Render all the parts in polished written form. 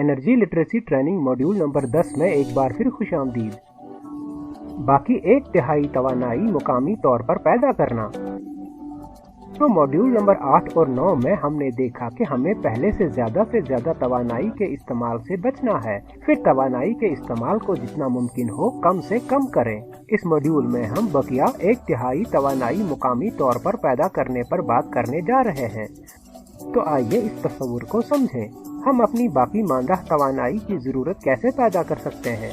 Energy literacy training module number 10 में एक बार फिर खुशामदीद। बाकी 1/3 तवानाई मुकामी तौर पर पैदा करना। तो मॉड्यूल नंबर 8 और 9 में हमने देखा कि हमें पहले से ज्यादा तवानाई के इस्तेमाल से बचना है, फिर तवानाई के इस्तेमाल को जितना मुमकिन हो कम से कम करें। इस मॉड्यूल में हम बकिया 1/3 तवानाई मुकामी तौर पर पैदा करने पर बात करने जा रहे हैं। तो आइए इस तस्वुर को समझें। हम अपनी बाकी मांदा तवानाई की जरूरत कैसे पैदा कर सकते हैं।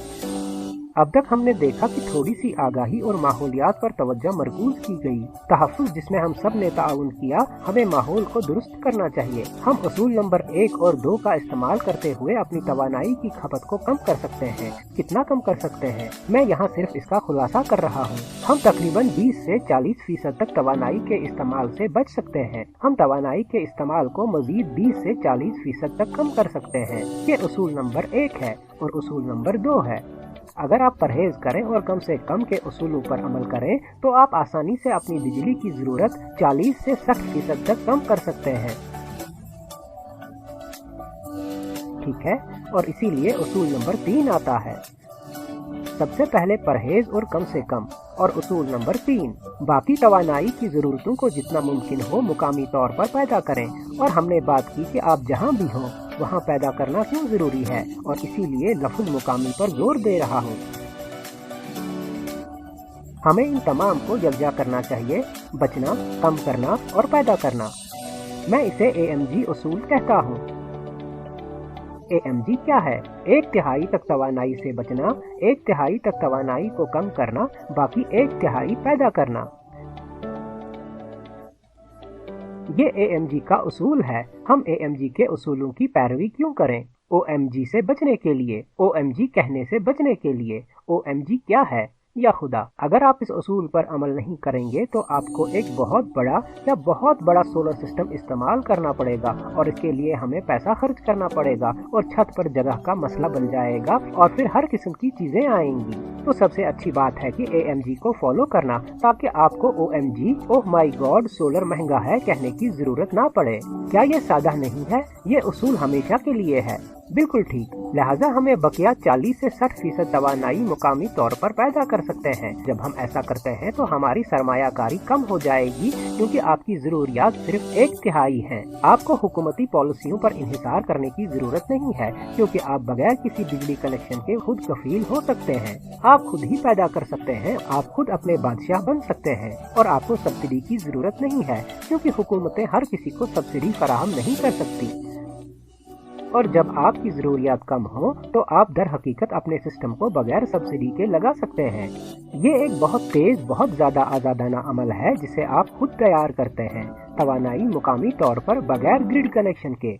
अब तक हमने देखा कि थोड़ी सी आगाही और माहौलियात पर तवज्जो मरकूज की गई। तहफ़्फ़ुज़ जिसमें हम सब ने ताउन किया, हमें माहौल को दुरुस्त करना चाहिए। हम उसूल नंबर 1 और 2 का इस्तेमाल करते हुए अपनी तवानाई की खपत को कम कर सकते हैं। कितना कम कर सकते हैं, मैं यहाँ सिर्फ इसका खुलासा कर रहा हूँ। हम तकरीबन 20 से 40% तक तवानाई के इस्तेमाल से बच सकते हैं। हम तवानाई के इस्तेमाल को मजीद 20 से 40% तक कम कर सकते हैं। ये उसूल नंबर 1 है और उसूल नंबर 2 है। अगर आप परहेज करें और कम से कम के उसूलों पर अमल करें तो आप आसानी से अपनी बिजली की जरूरत 40 से 60% तक कम कर सकते हैं। ठीक है, और इसीलिए उसूल नंबर 3 आता है। सबसे पहले परहेज और कम से कम, और उसूल नंबर 3 बाकी तवानाई की जरूरतों को जितना मुमकिन हो मुकामी तौर पर पैदा करें। और हमने बात की कि आप जहाँ भी हों वहाँ पैदा करना क्यों जरूरी है, और इसीलिए लफ्ज़ मुकामी पर जोर दे रहा हूँ। हमें इन तमाम को यकजा करना चाहिए, बचना, कम करना और पैदा करना। मैं इसे AMG उसूल कहता हूँ। AMG क्या है? 1/3 तक तवानाई से बचना, 1/3 तक तवानाई को कम करना, बाकी 1/3 पैदा करना। ये AMG का उसूल है। हम AMG के उसूलों की पैरवी क्यों करें? OMG से बचने के लिए, OMG कहने से बचने के लिए। OMG क्या है? या खुदा, अगर आप इस उसूल पर अमल नहीं करेंगे तो आपको एक बहुत बड़ा सोलर सिस्टम इस्तेमाल करना पड़ेगा, और इसके लिए हमें पैसा खर्च करना पड़ेगा, और छत पर जगह का मसला बन जाएगा, और फिर हर किस्म की चीजें आएंगी। तो सबसे अच्छी बात है कि AMG को फॉलो करना, ताकि आपको OMG ओह माई गॉड सोलर महंगा है कहने की जरूरत ना पड़े। क्या ये सादा नहीं है? ये उसूल हमेशा के लिए है। बिल्कुल ठीक। लिहाजा हमें बकिया 40 से 60% तवानाई मुकामी तौर पर पैदा कर सकते हैं। जब हम ऐसा करते हैं तो हमारी सरमायाकारी कम हो जाएगी, क्योंकि आपकी जरूरियात सिर्फ 1/3 हैं। आपको हुकूमती पॉलिसियों पर इंहिसार करने की जरूरत नहीं है, क्योंकि आप बगैर किसी बिजली कनेक्शन के खुद कफील हो सकते हैं। आप खुद ही पैदा कर सकते हैं, आप खुद अपने बादशाह बन सकते हैं, और आपको सब्सिडी की जरूरत नहीं है, क्योंकि हुकूमतें हर किसी को सब्सिडी फराहम नहीं कर सकती। और जब आपकी जरूरियात कम हो तो आप दर हकीकत अपने सिस्टम को बगैर सब्सिडी के लगा सकते हैं। ये एक बहुत तेज, बहुत ज्यादा आजादाना अमल है जिसे आप खुद तैयार करते हैं, तवानाई मुकामी तौर पर बगैर ग्रिड कनेक्शन के।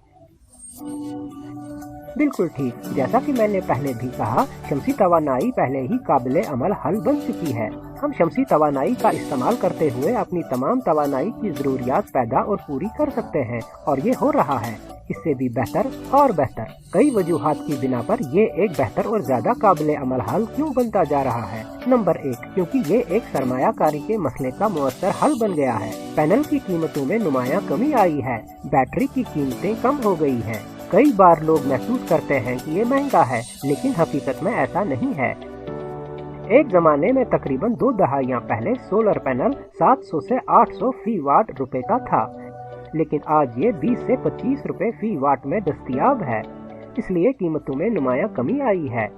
बिल्कुल ठीक। जैसा कि मैंने पहले भी कहा, शमसी तवानाई पहले ही काबिले अमल हल बन चुकी है। हम शमसी तवानाई का इस्तेमाल करते हुए अपनी तमाम तवानाई की जरूरियात पैदा और पूरी कर सकते हैं, और ये हो रहा है। इससे भी बेहतर और बेहतर। कई वजूहात की बिना पर ये एक बेहतर और ज्यादा काबिले अमल हल क्यों बनता जा रहा है? नंबर 1, क्योंकि ये एक सरमायाकारी के मसले का मुअस्सर हल बन गया है। पैनल की कीमतों में नुमाया कमी आई है, बैटरी की कीमतें कम हो गई हैं। कई बार लोग महसूस करते हैं कि ये महंगा है, लेकिन हकीकत में ऐसा नहीं है। एक जमाने में तकरीबन 2 दहाइयाँ पहले सोलर पैनल 700 से 800 फी वाट रुपए का था, लेकिन आज ये 20 से 25 रुपए फी वाट में दस्तयाब है। इसलिए कीमतों में नुमाया कमी आई है।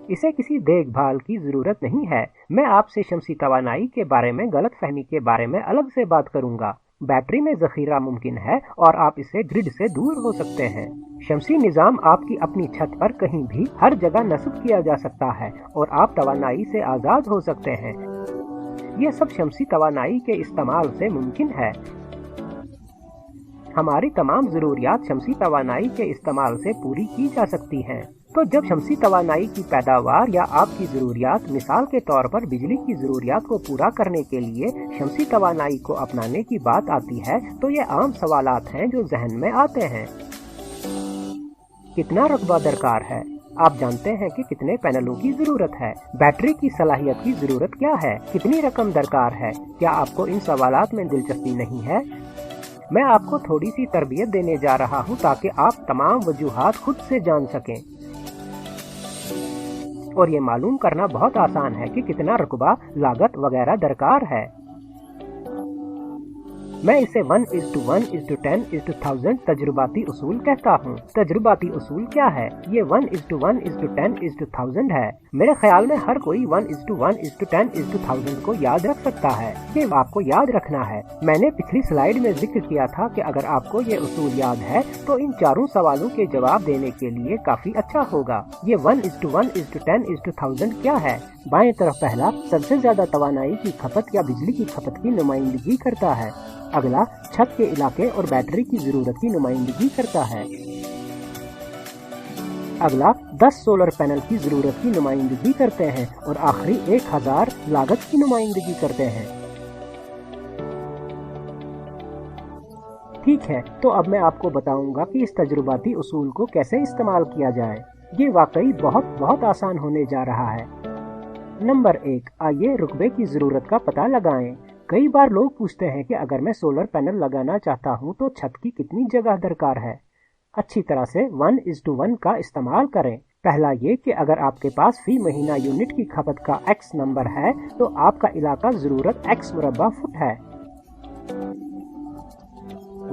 इसे किसी देखभाल की जरूरत नहीं है। मैं आपसे शमसी तवानाई के बारे में गलत फहमी के बारे में अलग से बात करूंगा। बैटरी में जखीरा मुमकिन है और आप इससे ग्रिड से दूर हो सकते हैं। शमसी निजाम आपकी अपनी छत पर कहीं भी हर जगह नस्ब किया जा सकता है, और आप तवानाई से आजाद हो सकते हैं। ये सब शमसी तवानाई के इस्तेमाल से मुमकिन है। हमारी तमाम जरूरियात शमसी तवानाई के इस्तेमाल से पूरी की जा सकती हैं। तो जब शमसी तवानाई की पैदावार या आपकी जरूरियात, मिसाल के तौर पर बिजली की जरूरियात को पूरा करने के लिए शमसी तवानाई को अपनाने की बात आती है, तो ये आम सवालात हैं जो जहन में आते हैं। कितना रकबा दरकार है? आप जानते हैं कि कितने पैनलों की जरूरत है? बैटरी की सलाहियत की जरूरत क्या है? कितनी रकम दरकार है? क्या आपको इन सवालात में दिलचस्पी नहीं है? میں آپ کو تھوڑی سی تربیت دینے جا رہا ہوں تاکہ آپ تمام وجوہات خود سے جان سکیں، اور یہ معلوم کرنا بہت آسان ہے کہ کتنا رقبہ، لاگت وغیرہ درکار ہے۔ میں اسے 1:1:10:1000 تجرباتی اصول کہتا ہوں۔ تجرباتی اصول کیا ہے؟ یہ 1:1:10:1000 ہے۔ میرے خیال میں ہر کوئی 1:1:10:1000 کو یاد رکھ سکتا ہے۔ یہ آپ کو یاد رکھنا ہے۔ میں نے پچھلی سلائیڈ میں ذکر کیا تھا کہ اگر آپ کو یہ اصول یاد ہے تو ان چاروں سوالوں کے جواب دینے کے لیے کافی اچھا ہوگا۔ یہ 1:1:10:1000 کیا ہے؟ بائیں طرف پہلا سب سے زیادہ توانائی کی کھپت یا بجلی کی کھپت کی نمائندگی کرتا ہے۔ اگلا چھت کے علاقے اور بیٹری کی ضرورت کی نمائندگی کرتا ہے۔ اگلا 10 سولر پینل کی ضرورت کی نمائندگی کرتے ہیں، اور آخری 1000 لاگت کی نمائندگی کرتے ہیں۔ ٹھیک ہے، تو اب میں آپ کو بتاؤں گا کہ اس تجرباتی اصول کو کیسے استعمال کیا جائے۔ یہ واقعی بہت آسان ہونے جا رہا ہے۔ نمبر 1، آئیے رقبے کی ضرورت کا پتہ لگائیں۔ کئی بار لوگ پوچھتے ہیں کہ اگر میں سولر پینل لگانا چاہتا ہوں تو چھت کی کتنی جگہ درکار ہے؟ اچھی طرح سے 1:1 کا استعمال کریں۔ پہلا یہ کہ اگر آپ کے پاس فی مہینہ یونٹ کی کھپت کا X نمبر ہے تو آپ کا علاقہ ضرورت X مربع فٹ ہے۔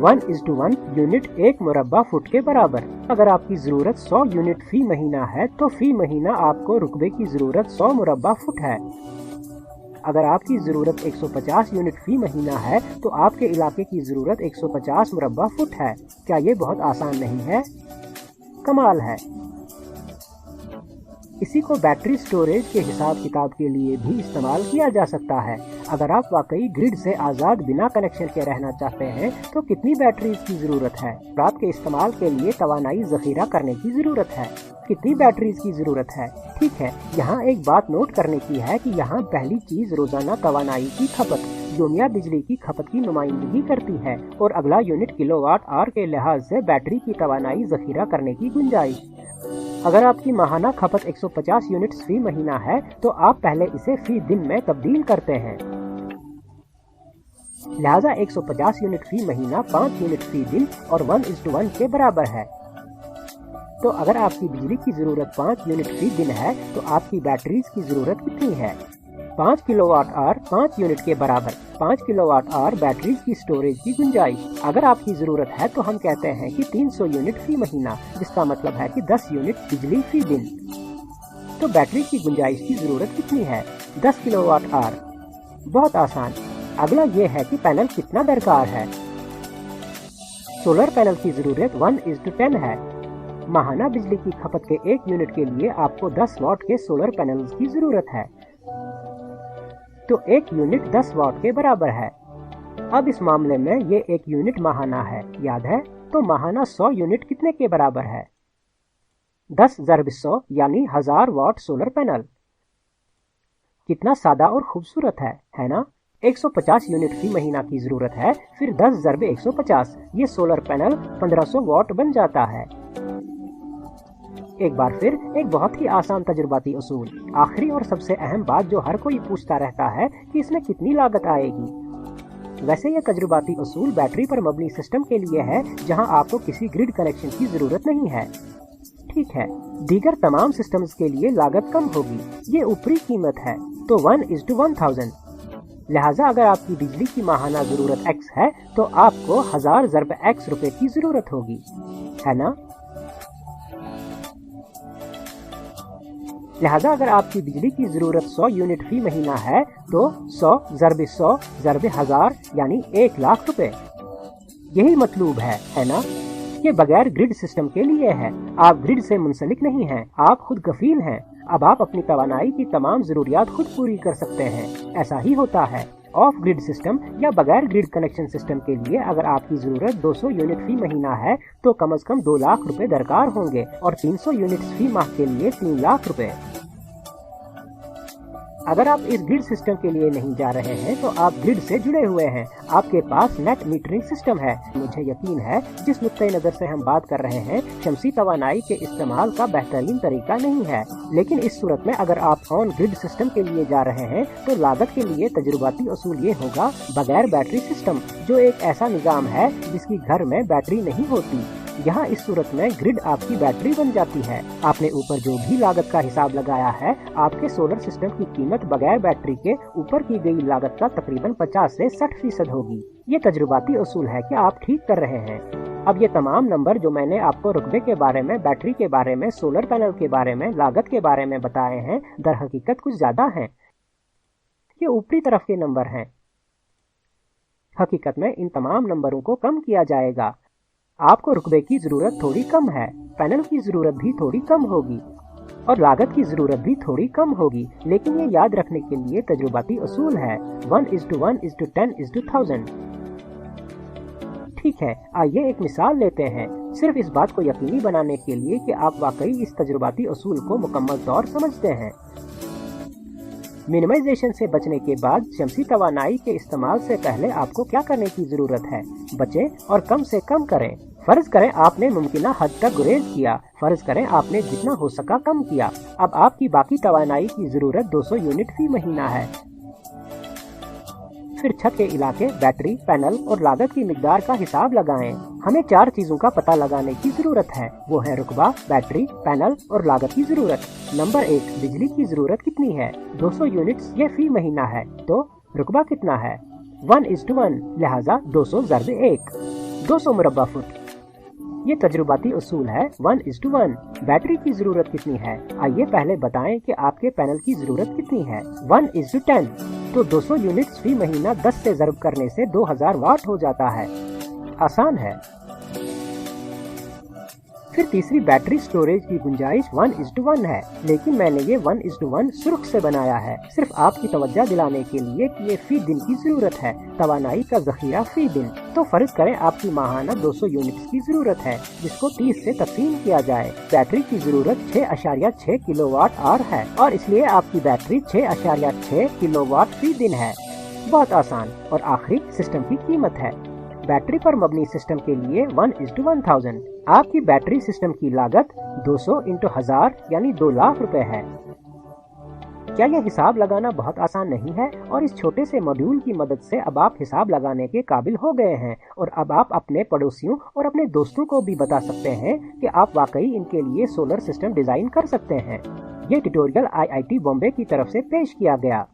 1:1 یونٹ 1 مربع فٹ کے برابر۔ اگر آپ کی ضرورت 100 یونٹ فی مہینہ ہے تو فی مہینہ آپ کو رقبے کی ضرورت 100 مربع فٹ ہے۔ اگر آپ کی ضرورت 150 یونٹ فی مہینہ ہے تو آپ کے علاقے کی ضرورت 150 مربع فٹ ہے۔ کیا یہ بہت آسان نہیں ہے؟ کمال ہے۔ اسی کو بیٹری سٹوریج کے حساب کتاب کے لیے بھی استعمال کیا جا سکتا ہے۔ اگر آپ واقعی گرڈ سے آزاد بنا کنیکشن کے رہنا چاہتے ہیں تو کتنی بیٹریز کی ضرورت ہے؟ رات کے استعمال کے لیے توانائی ذخیرہ کرنے کی ضرورت ہے۔ کتنی بیٹریز کی ضرورت ہے؟ ٹھیک ہے، یہاں ایک بات نوٹ کرنے کی ہے کہ یہاں پہلی چیز روزانہ توانائی کی کھپت، یومیہ بجلی کی کھپت کی نمائندگی کرتی ہے، اور اگلا یونٹ کلو واٹ آور کے لحاظ سے بیٹری کی توانائی ذخیرہ کرنے کی گنجائش۔ اگر آپ کی ماہانہ کھپت 150 یونٹس فی مہینہ ہے تو آپ پہلے اسے فی دن میں تبدیل کرتے ہیں، لہذا 150 یونٹ فی مہینہ 5 یونٹ فی دن اور 1:1 کے برابر ہے۔ تو اگر آپ کی بجلی کی ضرورت 5 یونٹ فی دن ہے تو آپ کی بیٹریز کی ضرورت کتنی ہے؟ 5 کلو واٹ آور 5 یونٹ کے برابر۔ 5 کلو واٹ آور بیٹریز کی سٹوریج کی گنجائش۔ اگر آپ کی ضرورت ہے تو ہم کہتے ہیں کہ 300 یونٹ فی مہینہ، جس کا مطلب ہے کہ 10 یونٹ بجلی فی دن۔ تو بیٹری کی گنجائش کی ضرورت کتنی ہے؟ 10 کلو واٹ آور۔ بہت آسان۔ اگلا یہ ہے کہ پینل کتنا درکار ہے۔ سولر پینل کی ضرورت 1:10 ہے۔ ماہانہ بجلی کی کھپت کے 1 یونٹ کے لیے آپ کو 10 واٹ کے سولر پینلز کی ضرورت ہے، تو 1 یونٹ 10 واٹ کے برابر ہے۔ اب اس معاملے میں یہ 1 یونٹ ماہانہ ہے، یاد ہے؟ تو ماہانہ 100 یونٹ کتنے کے برابر ہے؟ 10 ضرب 100 یعنی 1000 واٹ سولر پینل۔ کتنا سادہ اور خوبصورت ہے نا؟ 150 یونٹ فی مہینہ کی ضرورت ہے، پھر 10 ضرب 150، یہ سولر پینل 1500 واٹ بن جاتا ہے۔ ایک بار پھر ایک بہت ہی آسان تجرباتی اصول۔ آخری اور سب سے اہم بات جو ہر کوئی پوچھتا رہتا ہے کہ اس میں کتنی لاگت آئے گی۔ ویسے یہ تجرباتی اصول بیٹری پر مبنی سسٹم کے لیے ہے جہاں آپ کو کسی گرڈ کنیکشن کی ضرورت نہیں ہے۔ ٹھیک ہے، دیگر تمام سسٹمز کے لیے لاگت کم ہوگی۔ یہ اوپری قیمت ہے، تو 1:1000۔ لہٰذا اگر آپ کی بجلی کی ماہانہ ضرورت X ہے تو آپ کو 1000 ضرب X روپے کی ضرورت ہوگی، ہے نا؟ لہذا اگر آپ کی بجلی کی ضرورت 100 یونٹ فی مہینہ ہے تو 100 ضرب 100 ضرب 1000 یعنی 1,00,000 روپے۔ یہی مطلوب ہے نا؟ یہ بغیر گرڈ سسٹم کے لیے ہے۔ آپ گرڈ سے منسلک نہیں ہیں، آپ خود کفیل ہیں۔ اب آپ اپنی توانائی کی تمام ضروریات خود پوری کر سکتے ہیں۔ ایسا ہی ہوتا ہے آف گرڈ سسٹم یا بغیر گرڈ کنیکشن سسٹم کے لیے۔ اگر آپ کی ضرورت 200 یونٹ فی مہینہ ہے تو کم از کم 2,00,000 روپے درکار ہوں گے، اور 300 یونٹ فی ماہ کے لیے 3,00,000 روپے۔ अगर आप इस ग्रिड सिस्टम के लिए नहीं जा रहे हैं तो आप ग्रिड से जुड़े हुए हैं, आपके पास नेट मीटरिंग सिस्टम है। मुझे यकीन है जिस नुक्ते नज़र से हम बात कर रहे हैं शमसी तवानाई के इस्तेमाल का बेहतरीन तरीका नहीं है, लेकिन इस सूरत में अगर आप ऑन ग्रिड सिस्टम के लिए जा रहे हैं तो लागत के लिए तजुर्बाती असूल ये होगा बगैर बैटरी सिस्टम, जो एक ऐसा निज़ाम है जिसकी घर में बैटरी नहीं होती। यहाँ इस सूरत में ग्रिड आपकी बैटरी बन जाती है। आपने ऊपर जो भी लागत का हिसाब लगाया है, आपके सोलर सिस्टम की कीमत बगैर बैटरी के ऊपर की गई लागत का तकरीबन 50 से 60% होगी। ये तजुर्बाती असूल है कि आप ठीक कर रहे हैं। अब ये तमाम नंबर जो मैंने आपको रुकबे के बारे में, बैटरी के बारे में, सोलर पैनल के बारे में, लागत के बारे में बताए हैं, दर हकीकत कुछ ज्यादा हैं। ये ऊपरी तरफ के नंबर हैं। हकीकत में इन तमाम नंबरों को कम किया जाएगा। आपको रुकबे की जरूरत थोड़ी कम है, पैनल की जरूरत भी थोड़ी कम होगी और लागत की जरूरत भी थोड़ी कम होगी, लेकिन ये याद रखने के लिए तजुर्बाती असूल है 1:1:10:1000। ठीक है, आइए एक मिसाल लेते हैं, सिर्फ इस बात को यकीनी बनाने के लिए कि आप वाकई इस तजुर्बाती असूल को मुकम्मल तौर समझते हैं। मिनिमाइजेशन से बचने के बाद शमसी तवानाई के इस्तेमाल से पहले आपको क्या करने की जरूरत है? बचें और कम से कम करें। फर्ज करें आपने मुमकिना हद तक गुरेज किया, फर्ज करें आपने जितना हो सका कम किया। अब आपकी बाकी तवानाई की जरूरत 200 यूनिट फी महीना है। फिर छत के इलाके, बैटरी, पैनल और लागत की मिकदार का हिसाब लगाएं। हमें 4 चीजों का पता लगाने की जरूरत है, वो है रुकबा, बैटरी, पैनल और लागत की जरूरत। नंबर 1, बिजली की जरूरत कितनी है? 200 यूनिट्स ये फी महीना है, तो रुकबा कितना है? 1:1, लिहाजा 200 × 1, 200 मुरब्बा फुट। ये तजुर्बाती उसूल है 1:1। बैटरी की जरूरत कितनी है? आइए पहले बताएं कि आपके पैनल की जरूरत कितनी है। 1:10, तो 200 यूनिट्स फी महीना 10 से ज़र्ब करने से 2000 वाट हो जाता है। आसान है। फिर तीसरी बैटरी स्टोरेज की गुंजाइश 1:1 है, लेकिन मैंने ये 1:1 सुर्ख से बनाया है, सिर्फ आपकी तवज्जो दिलाने के लिए कि ये फी दिन की जरूरत है, तवानाई का जखीरा फी दिन। तो फर्ज करें आपकी माहाना 200 यूनिट्स की जरूरत है, जिसको 30 से तकसीम किया जाए। बैटरी की जरूरत 6.6 किलोवाट आवर है और इसलिए आपकी बैटरी 6.6 किलोवाट फी दिन है। बहुत आसान। और आखिरी सिस्टम की कीमत है। बैटरी पर मबनी सिस्टम के लिए 1:1000। आपकी बैटरी सिस्टम की लागत 200 × 1000 यानी 2 लाख रुपए है। क्या यह हिसाब लगाना बहुत आसान नहीं है? और इस छोटे से मॉड्यूल की मदद से अब आप हिसाब लगाने के काबिल हो गए हैं और अब आप अपने पड़ोसियों और अपने दोस्तों को भी बता सकते हैं कि आप वाकई इनके लिए सोलर सिस्टम डिजाइन कर सकते हैं। ये ट्यूटोरियल IIT बॉम्बे की तरफ से पेश किया गया।